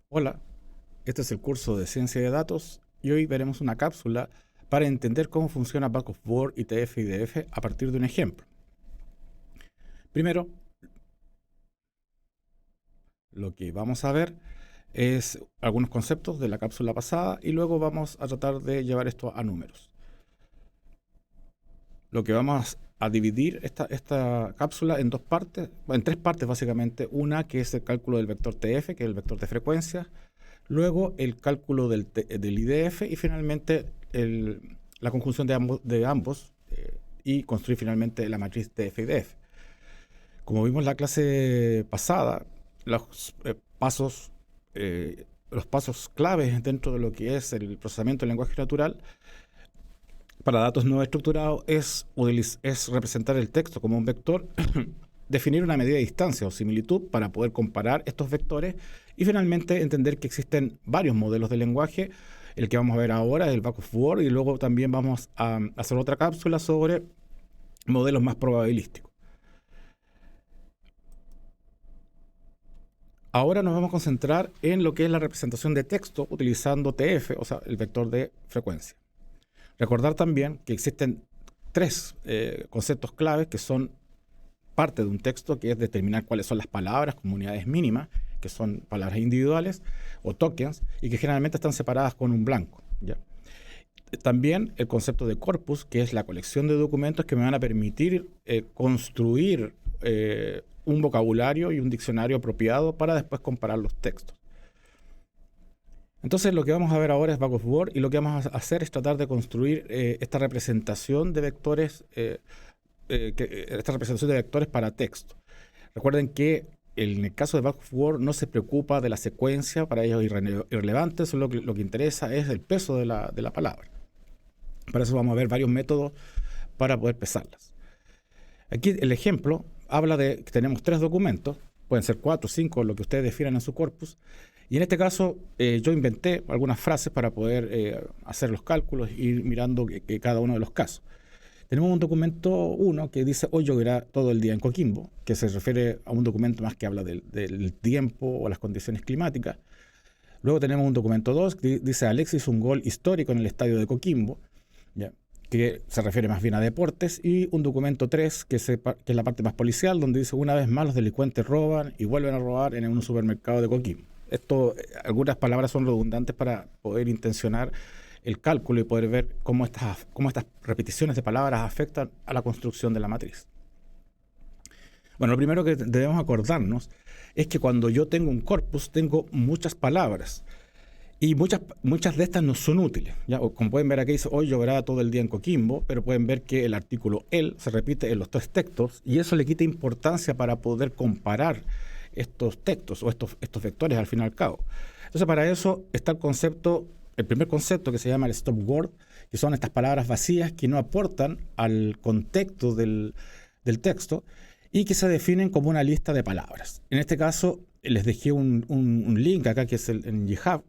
Hola, este es el curso de Ciencia de Datos y hoy veremos una cápsula para entender cómo funciona Back of Word, ITF y IDF a partir de un ejemplo. Primero, lo que vamos a ver es algunos conceptos de la cápsula pasada y luego vamos a tratar de llevar esto a números. Lo que vamos a dividir esta cápsula en dos partes, en tres partes básicamente. Una que es el cálculo del vector TF, que es el vector de frecuencia. Luego el cálculo del IDF y finalmente la conjunción de ambos y construir finalmente la matriz TF-IDF. Como vimos en la clase pasada, los pasos claves dentro de lo que es el procesamiento del lenguaje natural para datos no estructurados es representar el texto como un vector, definir una medida de distancia o similitud para poder comparar estos vectores y finalmente entender que existen varios modelos de lenguaje. El que vamos a ver ahora es el Back of Word y luego también vamos a hacer otra cápsula sobre modelos más probabilísticos. Ahora nos vamos a concentrar en lo que es la representación de texto utilizando TF, o sea, el vector de frecuencia. Recordar también que existen tres conceptos claves que son parte de un texto, que es determinar cuáles son las palabras como unidades mínimas, que son palabras individuales o tokens, y que generalmente están separadas con un blanco, ¿ya? También el concepto de corpus, que es la colección de documentos que me van a permitir construir un vocabulario y un diccionario apropiado para después comparar los textos. Entonces lo que vamos a ver ahora es Back of Word y lo que vamos a hacer es tratar de construir esta representación de vectores para texto. Recuerden que en el caso de Back of Word no se preocupa de la secuencia, para ellos es irrelevante, solo lo que interesa es el peso de la palabra. Para eso vamos a ver varios métodos para poder pesarlas. Aquí el ejemplo habla de que tenemos tres documentos, pueden ser 4 o 5, lo que ustedes defieran en su corpus, y en este caso yo inventé algunas frases para poder hacer los cálculos y ir mirando cada uno de los casos. Tenemos un documento 1 que dice hoy lloverá todo el día en Coquimbo, que se refiere a un documento más que habla del tiempo o las condiciones climáticas. Luego tenemos un documento 2 que dice Alexis un gol histórico en el estadio de Coquimbo, ¿ya?, que se refiere más bien a deportes. Y un documento 3 que es la parte más policial, donde dice una vez más los delincuentes roban y vuelven a robar en un supermercado de Coquimbo. Algunas palabras son redundantes para poder intencionar el cálculo y poder ver cómo estas repeticiones de palabras afectan a la construcción de la matriz. Bueno, lo primero que debemos acordarnos es que cuando yo tengo un corpus, tengo muchas palabras y muchas de estas no son útiles, ¿ya? Como pueden ver aquí dice, hoy lloverá todo el día en Coquimbo, pero pueden ver que el artículo el se repite en los tres textos y eso le quita importancia para poder comparar estos textos o estos vectores al fin y al cabo. Entonces, para eso está el primer concepto que se llama el stop word, que son estas palabras vacías que no aportan al contexto del texto y que se definen como una lista de palabras. En este caso, les dejé un link acá que es en GitHub,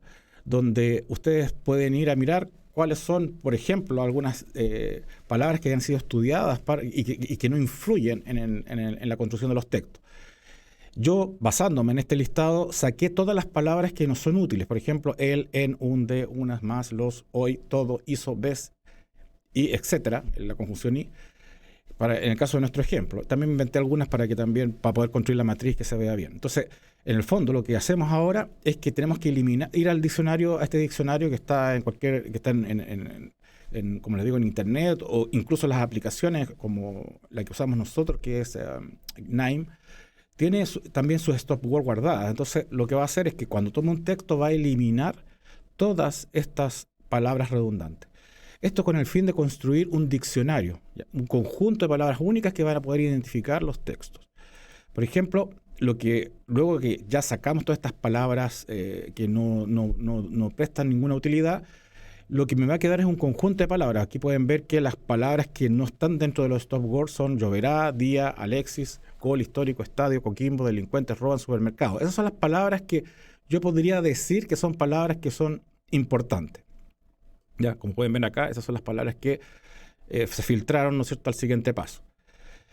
donde ustedes pueden ir a mirar cuáles son, por ejemplo, algunas palabras que han sido estudiadas y que no influyen en la construcción de los textos. Yo, basándome en este listado, saqué todas las palabras que no son útiles. Por ejemplo, el, en, un, de, unas, más, los, hoy, todo, hizo, ves, y etcétera, la conjunción y, en el caso de nuestro ejemplo. También inventé algunas para poder construir la matriz que se vea bien. Entonces, en el fondo, lo que hacemos ahora es que tenemos que ir al diccionario, a este diccionario que está como les digo, en internet, o incluso las aplicaciones como la que usamos nosotros, que es Nime. Tiene también sus stop word guardadas. Entonces, lo que va a hacer es que cuando tome un texto va a eliminar todas estas palabras redundantes. Esto con el fin de construir un diccionario, ¿ya?, un conjunto de palabras únicas que van a poder identificar los textos. Por ejemplo, luego que ya sacamos todas estas palabras que no prestan ninguna utilidad, lo que me va a quedar es un conjunto de palabras. Aquí pueden ver que las palabras que no están dentro de los stop words son lloverá, día, Alexis, gol histórico, estadio, Coquimbo, delincuentes roban, supermercado. Esas son las palabras que yo podría decir que son palabras que son importantes. Ya, como pueden ver acá, esas son las palabras que se filtraron, ¿no es cierto?, al siguiente paso.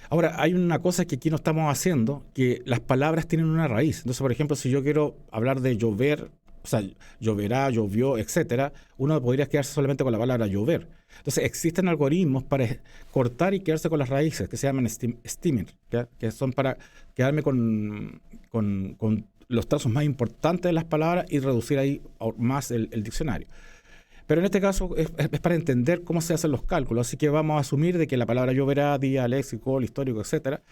Ahora, hay una cosa que aquí no estamos haciendo, que las palabras tienen una raíz. Entonces, por ejemplo, si yo quiero hablar de llover o sea, lloverá, llovió, etcétera, uno podría quedarse solamente con la palabra llover. Entonces, existen algoritmos para cortar y quedarse con las raíces, que se llaman stemming, que son para quedarme con los trazos más importantes de las palabras y reducir ahí más el diccionario. Pero en este caso es para entender cómo se hacen los cálculos, así que vamos a asumir de que la palabra lloverá, día, léxico, histórico, etcétera,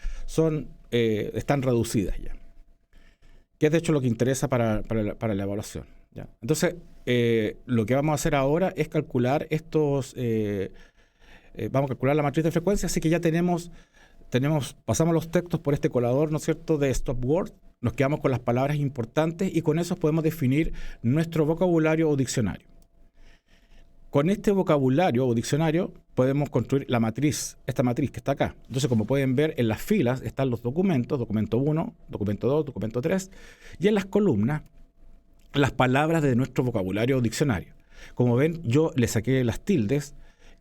están reducidas ya, que es de hecho lo que interesa para la evaluación, ¿ya? Entonces, lo que vamos a hacer ahora es calcular vamos a calcular la matriz de frecuencia, así que ya pasamos los textos por este colador, ¿no es cierto?, de stop word, nos quedamos con las palabras importantes y con eso podemos definir nuestro vocabulario o diccionario. Con este vocabulario o diccionario podemos construir esta matriz que está acá. Entonces, como pueden ver, en las filas están los documentos, documento 1, documento 2, documento 3, y en las columnas, las palabras de nuestro vocabulario o diccionario. Como ven, yo le saqué las tildes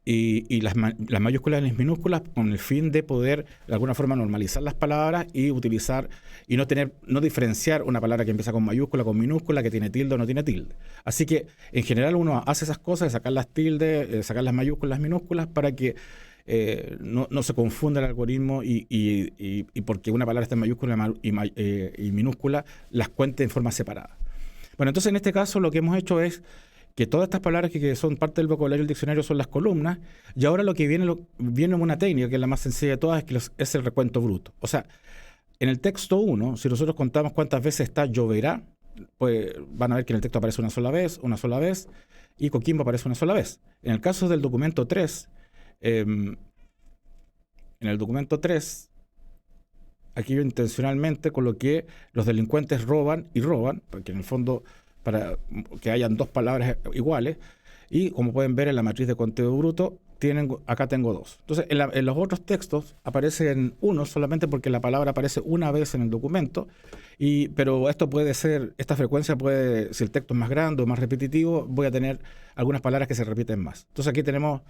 y las mayúsculas y las minúsculas con el fin de poder, de alguna forma, normalizar las palabras y utilizar y no diferenciar una palabra que empieza con mayúscula, con minúscula, que tiene tilde o no tiene tilde. Así que, en general, uno hace esas cosas de sacar las tildes, sacar las mayúsculas, las minúsculas, para que no se confunda el algoritmo y porque una palabra está en mayúscula y minúscula, las cuente en forma separada. Bueno, entonces, en este caso, lo que hemos hecho es que todas estas palabras que son parte del vocabulario del diccionario son las columnas, y ahora lo que viene una técnica que es la más sencilla de todas, es el recuento bruto. O sea, en el texto 1, si nosotros contamos cuántas veces está lloverá, pues van a ver que en el texto aparece una sola vez, y Coquimbo aparece una sola vez. En el caso del documento 3, aquí yo intencionalmente coloqué los delincuentes roban, porque en el fondo, para que hayan dos palabras iguales, y como pueden ver en la matriz de conteo bruto, acá tengo dos. Entonces, en los otros textos aparecen uno solamente porque la palabra aparece una vez en el documento, pero esta frecuencia puede, si el texto es más grande o más repetitivo, voy a tener algunas palabras que se repiten más. Entonces, aquí tenemos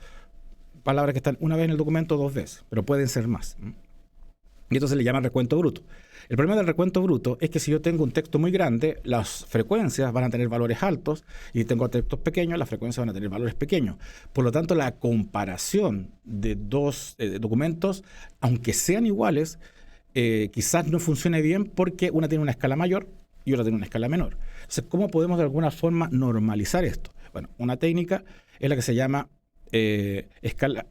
palabras que están una vez en el documento, dos veces, pero pueden ser más. Y esto se le llama recuento bruto. El problema del recuento bruto es que si yo tengo un texto muy grande, las frecuencias van a tener valores altos, y si tengo textos pequeños, las frecuencias van a tener valores pequeños. Por lo tanto, la comparación de dos documentos, aunque sean iguales, quizás no funcione bien porque una tiene una escala mayor y otra tiene una escala menor. Entonces, ¿cómo podemos de alguna forma normalizar esto? Bueno, una técnica es la que se llama escala.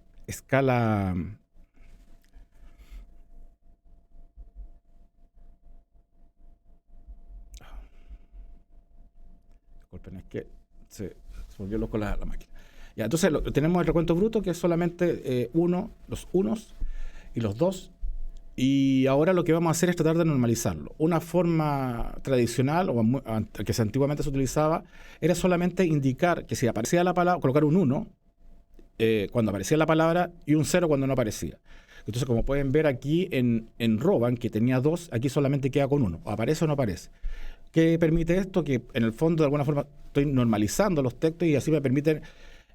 Disculpen, es que se volvió loco la máquina. Ya, entonces tenemos el recuento bruto, que es solamente los unos y los dos. Y ahora lo que vamos a hacer es tratar de normalizarlo. Una forma tradicional, que antiguamente se utilizaba, era solamente indicar que si aparecía la palabra, colocar un 1 cuando aparecía la palabra y un 0 cuando no aparecía. Entonces, como pueden ver aquí en Roban, que tenía 2, aquí solamente queda con 1. ¿Aparece o no aparece? ¿Qué permite esto? Que en el fondo, de alguna forma, estoy normalizando los textos y así me permite,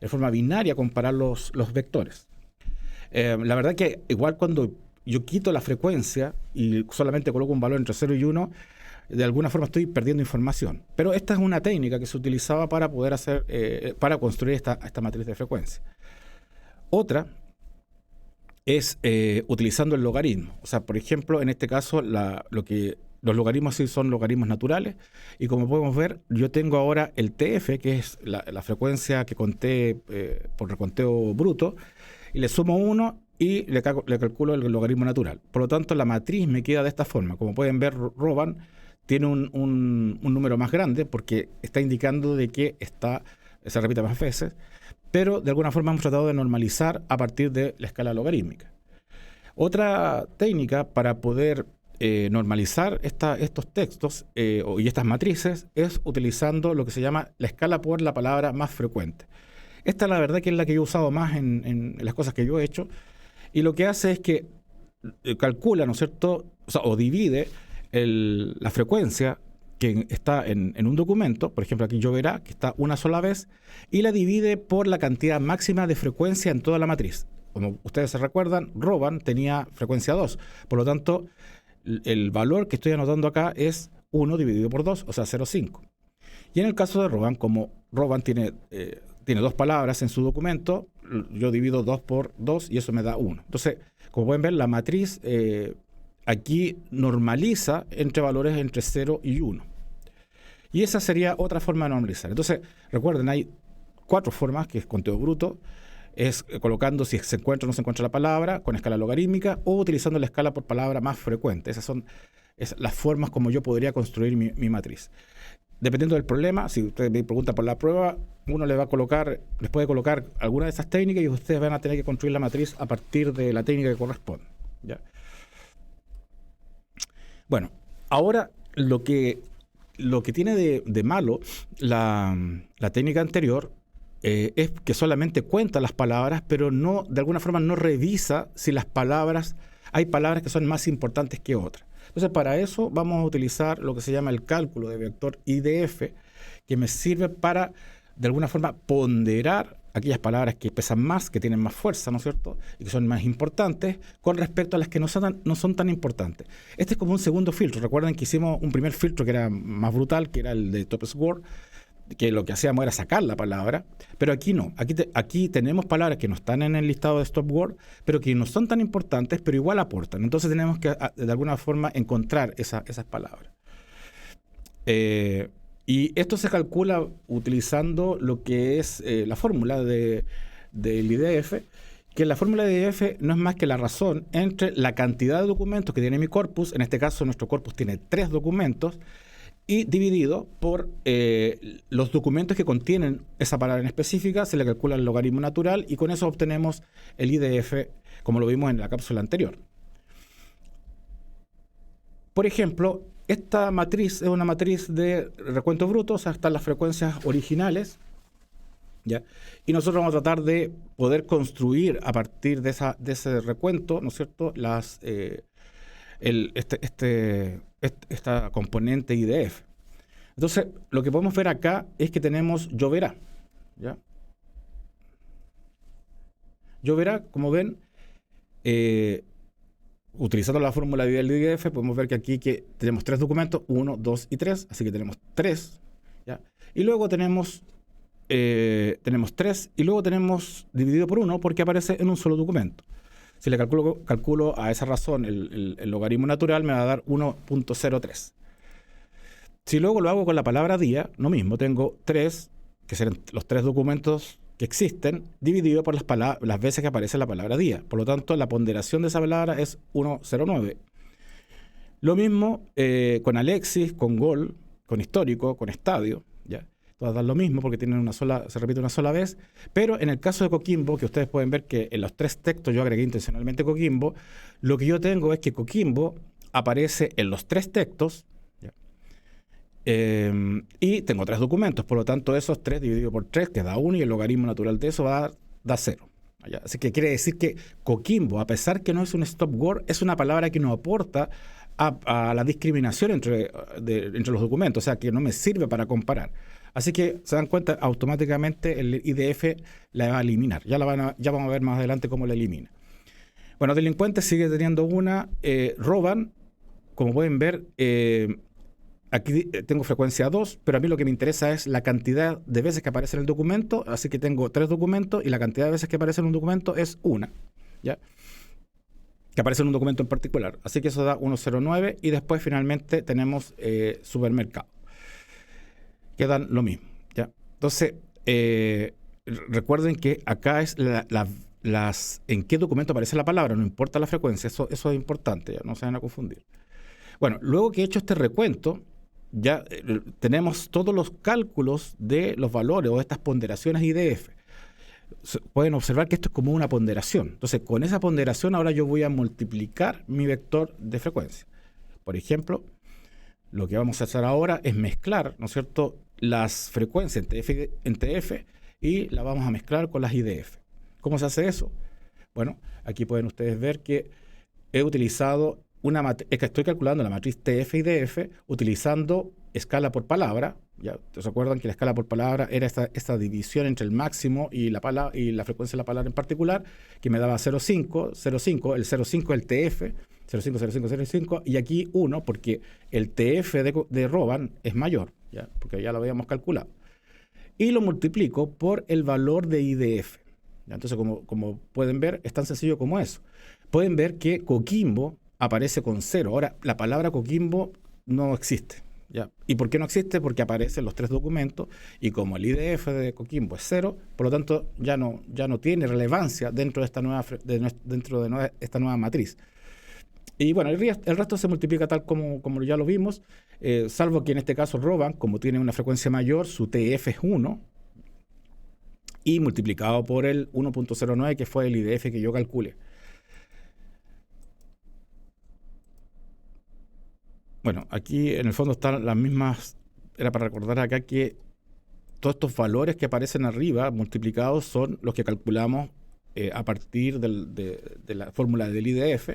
de forma binaria, comparar los vectores. La verdad que igual cuando yo quito la frecuencia y solamente coloco un valor entre 0 y 1, de alguna forma estoy perdiendo información. Pero esta es una técnica que se utilizaba para poder para construir esta matriz de frecuencia. Otra es utilizando el logaritmo. O sea, por ejemplo, en este caso, los logaritmos sí son logaritmos naturales, y como podemos ver, yo tengo ahora el TF, que es la frecuencia que conté por reconteo bruto, y le sumo 1 y le calculo el logaritmo natural. Por lo tanto, la matriz me queda de esta forma. Como pueden ver, Roban tiene un número más grande porque está indicando de que se repite más veces, pero de alguna forma hemos tratado de normalizar a partir de la escala logarítmica. Otra técnica para poder normalizar estos textos y estas matrices es utilizando lo que se llama la escala por la palabra más frecuente. Esta, la verdad, que es la que yo he usado más en las cosas que yo he hecho, y lo que hace es que calcula, ¿no es cierto?, o divide la frecuencia que está en un documento, por ejemplo aquí lloverá, que está una sola vez, y la divide por la cantidad máxima de frecuencia en toda la matriz. Como ustedes se recuerdan, Roban tenía frecuencia 2, por lo tanto, el valor que estoy anotando acá es 1 dividido por 2, o sea, 0,5. Y en el caso de Roban, como Roban tiene 2 palabras en su documento, yo divido 2 por 2 y eso me da 1. Entonces, como pueden ver, la matriz aquí normaliza entre valores entre 0 y 1. Y esa sería otra forma de normalizar. Entonces, recuerden, hay 4 formas, que es conteo bruto, es colocando si se encuentra o no se encuentra la palabra, con escala logarítmica, o utilizando la escala por palabra más frecuente. Esas son las formas como yo podría construir mi matriz. Dependiendo del problema, si usted me pregunta por la prueba, uno les puede colocar alguna de esas técnicas y ustedes van a tener que construir la matriz a partir de la técnica que corresponde, ¿ya? Bueno, ahora lo que tiene de malo la técnica anterior es que solamente cuenta las palabras, pero no, de alguna forma no revisa si hay palabras que son más importantes que otras. Entonces, para eso vamos a utilizar lo que se llama el cálculo de vector IDF, que me sirve para, de alguna forma, ponderar aquellas palabras que pesan más, que tienen más fuerza, ¿no es cierto?, y que son más importantes con respecto a las que no son tan importantes. Este es como un segundo filtro. Recuerden que hicimos un primer filtro que era más brutal, que era el de top score, que lo que hacíamos era sacar la palabra, pero aquí no. Aquí tenemos palabras que no están en el listado de stop word, pero que no son tan importantes, pero igual aportan. Entonces tenemos que, de alguna forma, encontrar esas palabras. Y esto se calcula utilizando lo que es la fórmula del IDF, que la fórmula de IDF no es más que la razón entre la cantidad de documentos que tiene mi corpus, en este caso nuestro corpus tiene 3 documentos, y dividido por los documentos que contienen esa palabra en específica, se le calcula el logaritmo natural y con eso obtenemos el IDF, como lo vimos en la cápsula anterior. Por ejemplo, esta matriz es una matriz de recuento bruto, o sea, están las frecuencias originales, ¿ya? Y nosotros vamos a tratar de poder construir a partir de ese recuento, ¿no es cierto?, esta componente IDF. Entonces, lo que podemos ver acá es que tenemos lloverá, ¿ya? Lloverá, como ven, utilizando la fórmula del IDF, podemos ver que aquí tenemos 3 documentos, 1, 2 y 3, así que tenemos 3, ¿ya? Y luego tenemos 3 y luego tenemos dividido por 1 porque aparece en un solo documento. Si le calculo a esa razón el logaritmo natural, me va a dar 1.03. Si luego lo hago con la palabra día, lo mismo, tengo 3, que serán los 3 documentos que existen, dividido por las veces que aparece la palabra día. Por lo tanto, la ponderación de esa palabra es 1.09. Lo mismo con Alexis, con Gol, con Histórico, con Estadio, ¿ya? Todas dan lo mismo porque se repite una sola vez, pero en el caso de Coquimbo, que ustedes pueden ver que en los 3 textos yo agregué intencionalmente Coquimbo, lo que yo tengo es que Coquimbo aparece en los 3 textos, ¿ya? Y tengo 3 documentos, por lo tanto esos 3 dividido por 3 que da 1 y el logaritmo natural de eso da 0. ¿Ya? Así que quiere decir que Coquimbo, a pesar que no es un stop word, es una palabra que no aporta a la discriminación entre los documentos, o sea que no me sirve para comparar. Así que se dan cuenta, automáticamente el IDF la va a eliminar. Ya vamos a ver más adelante cómo la elimina. Bueno, delincuentes sigue teniendo una. Roban, como pueden ver, aquí tengo frecuencia 2, pero a mí lo que me interesa es la cantidad de veces que aparece en el documento. Así que tengo 3 documentos y la cantidad de veces que aparece en un documento es 1, ¿ya? Que aparece en un documento en particular. Así que eso da 1.09 y después finalmente tenemos supermercado. Quedan lo mismo, ¿ya? Entonces, recuerden que acá es en qué documento aparece la palabra, no importa la frecuencia, eso es importante, ya no se van a confundir. Bueno, luego que he hecho este recuento, ya tenemos todos los cálculos de los valores o estas ponderaciones IDF. Pueden observar que esto es como una ponderación. Entonces, con esa ponderación ahora yo voy a multiplicar mi vector de frecuencia. Por ejemplo, lo que vamos a hacer ahora es mezclar, ¿no es cierto?, las frecuencias en TF y la vamos a mezclar con las IDF. ¿Cómo se hace eso? Bueno, aquí pueden ustedes ver que he utilizado estoy calculando la matriz TF-IDF utilizando escala por palabra. ¿Ya? ¿Se acuerdan que la escala por palabra era esta división entre el máximo y la frecuencia de la palabra en particular, que me daba 0,5, el 0,5 el TF, 0,5, 0,5, 0,5, y aquí 1, porque el TF de Roban es mayor. ¿ya? Porque ya lo habíamos calculado. Y lo multiplico por el valor de IDF. ¿Ya? Entonces, como pueden ver, es tan sencillo como eso. Pueden ver que Coquimbo aparece con 0. Ahora, la palabra Coquimbo no existe. ¿Ya? ¿Y por qué no existe? Porque aparecen los 3 documentos y como el IDF de Coquimbo es 0, por lo tanto ya no tiene relevancia dentro de esta esta nueva matriz. Y bueno, el resto se multiplica tal como ya lo vimos, salvo que en este caso Roban, como tiene una frecuencia mayor, su TF es 1, y multiplicado por el 1.09, que fue el IDF que yo calculé. Bueno, aquí en el fondo están las mismas, era para recordar acá que todos estos valores que aparecen arriba multiplicados son los que calculamos a partir de la fórmula del IDF.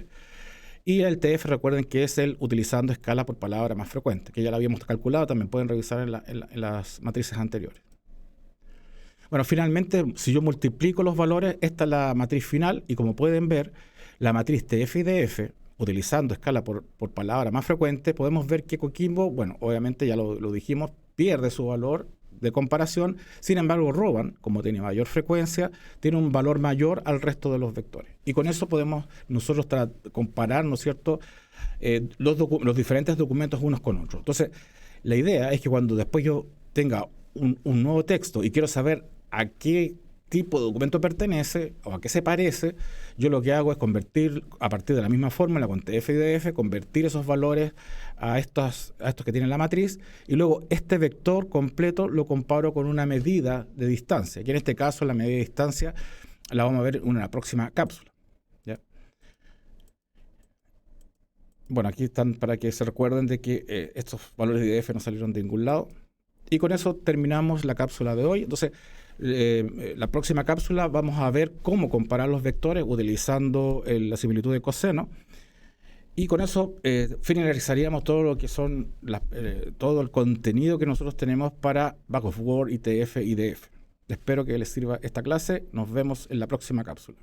Y el TF, recuerden que es el utilizando escala por palabra más frecuente, que ya lo habíamos calculado, también pueden revisar en las matrices anteriores. Bueno, finalmente, si yo multiplico los valores, esta es la matriz final, y como pueden ver, la matriz TF y DF, utilizando escala por palabra más frecuente, podemos ver que Coquimbo, bueno, obviamente ya lo dijimos, pierde su valor de comparación. Sin embargo, Roban, como tiene mayor frecuencia, tiene un valor mayor al resto de los vectores. Y con eso podemos nosotros comparar, ¿no es cierto?, los diferentes documentos unos con otros. Entonces, la idea es que cuando después yo tenga un nuevo texto y quiero saber a qué tipo de documento pertenece o a qué se parece, yo lo que hago es convertir, a partir de la misma fórmula con TF y DF, convertir esos valores a estos que tienen la matriz, y luego este vector completo lo comparo con una medida de distancia, que en este caso la medida de distancia la vamos a ver en una próxima cápsula. ¿Ya? Bueno, aquí están para que se recuerden de que estos valores de IDF no salieron de ningún lado. Y con eso terminamos la cápsula de hoy. Entonces, la próxima cápsula vamos a ver cómo comparar los vectores utilizando la similitud de coseno. Y con eso finalizaríamos todo lo que son todo el contenido que nosotros tenemos para Back-of-Word, ITF y DF. Espero que les sirva esta clase. Nos vemos en la próxima cápsula.